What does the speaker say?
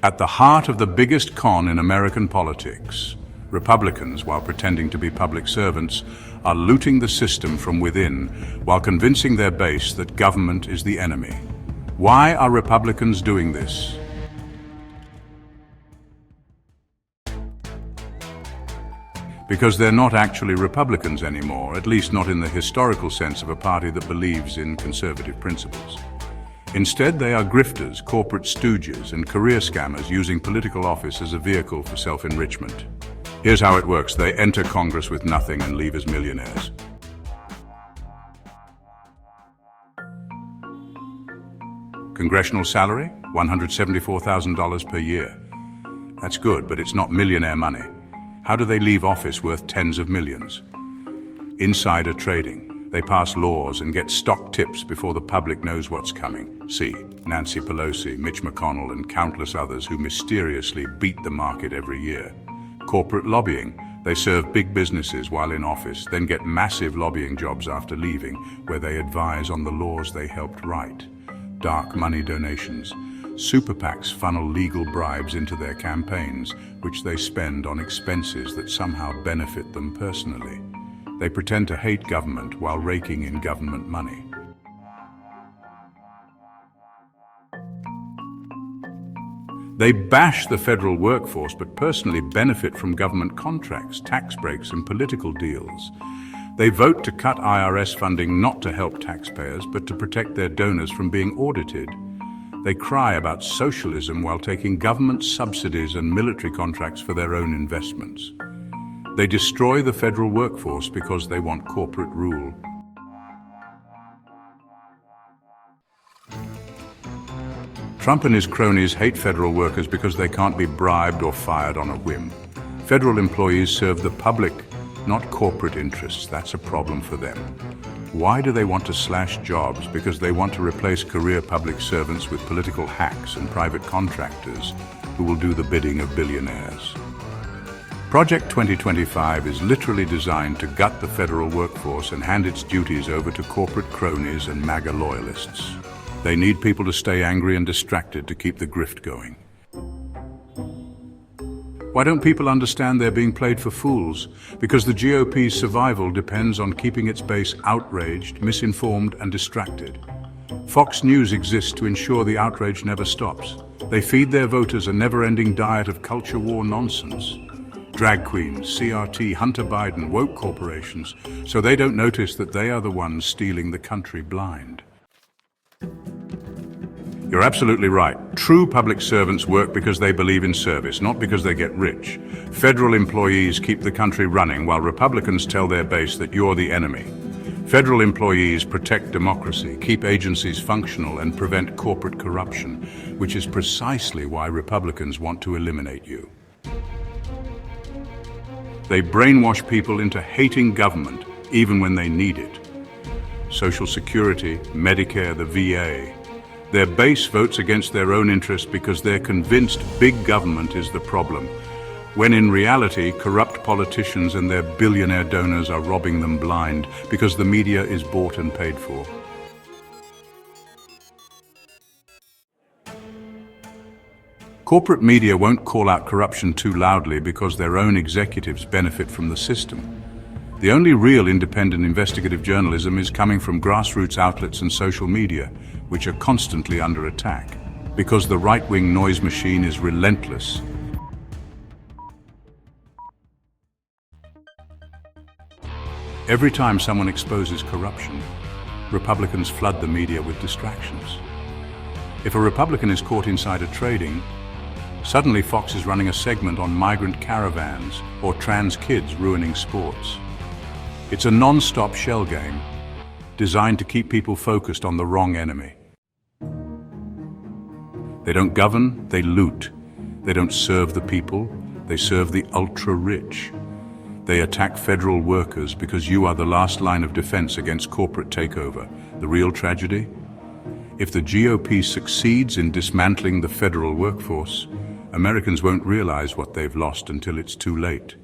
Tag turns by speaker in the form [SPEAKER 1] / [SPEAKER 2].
[SPEAKER 1] At the heart of the biggest con in American politics, Republicans, while pretending to be public servants, are looting the system from within while convincing their base that government is the enemy. Why are Republicans doing this? Because they're not actually Republicans anymore, at least not in the historical sense of a party that believes in conservative principles. Instead, they are grifters, corporate stooges, and career scammers using political office as a vehicle for self-enrichment. Here's how it works. They enter Congress with nothing and leave as millionaires. Congressional salary? $174,000 per year. That's good, but it's not millionaire money. How do they leave office worth tens of millions? Insider trading. They pass laws and get stock tips before the public knows what's coming. See Nancy Pelosi, Mitch McConnell, and countless others who mysteriously beat the market every year. Corporate lobbying. They serve big businesses while in office, then get massive lobbying jobs after leaving, where they advise on the laws they helped write. Dark money donations. Super PACs funnel legal bribes into their campaigns, which they spend on expenses that somehow benefit them personally. They pretend to hate government while raking in government money. They bash the federal workforce but personally benefit from government contracts, tax breaks, and political deals. They vote to cut IRS funding not to help taxpayers but to protect their donors from being audited. They cry about socialism while taking government subsidies and military contracts for their own investments. They destroy the federal workforce because they want corporate rule. Trump and his cronies hate federal workers because they can't be bribed or fired on a whim. Federal employees serve the public, not corporate interests. That's a problem for them. Why do they want to slash jobs? Because they want to replace career public servants with political hacks and private contractors who will do the bidding of billionaires. Project 2025 is literally designed to gut the federal workforce and hand its duties over to corporate cronies and MAGA loyalists. They need people to stay angry and distracted to keep the grift going. Why don't people understand they're being played for fools? Because the GOP's survival depends on keeping its base outraged, misinformed, and distracted. Fox News exists to ensure the outrage never stops. They feed their voters a never-ending diet of culture war nonsense. Drag queens, CRT, Hunter Biden, woke corporations, so they don't notice that they are the ones stealing the country blind. You're absolutely right. True public servants work because they believe in service, not because they get rich. Federal employees keep the country running while Republicans tell their base that you're the enemy. Federal employees protect democracy, keep agencies functional, and prevent corporate corruption, which is precisely why Republicans want to eliminate you. They brainwash people into hating government, even when they need it. Social Security, Medicare, the VA. Their base votes against their own interests because they're convinced big government is the problem, when in reality, corrupt politicians and their billionaire donors are robbing them blind because the media is bought and paid for. Corporate media won't call out corruption too loudly because their own executives benefit from the system. The only real independent investigative journalism is coming from grassroots outlets and social media, which are constantly under attack, because the right-wing noise machine is relentless. Every time someone exposes corruption, Republicans flood the media with distractions. If a Republican is caught insider trading, suddenly Fox is running a segment on migrant caravans or trans kids ruining sports. It's a non-stop shell game designed to keep people focused on the wrong enemy. They don't govern, they loot. They don't serve the people, they serve the ultra-rich. They attack federal workers because you are the last line of defense against corporate takeover. The real tragedy? If the GOP succeeds in dismantling the federal workforce, Americans won't realize what they've lost until it's too late.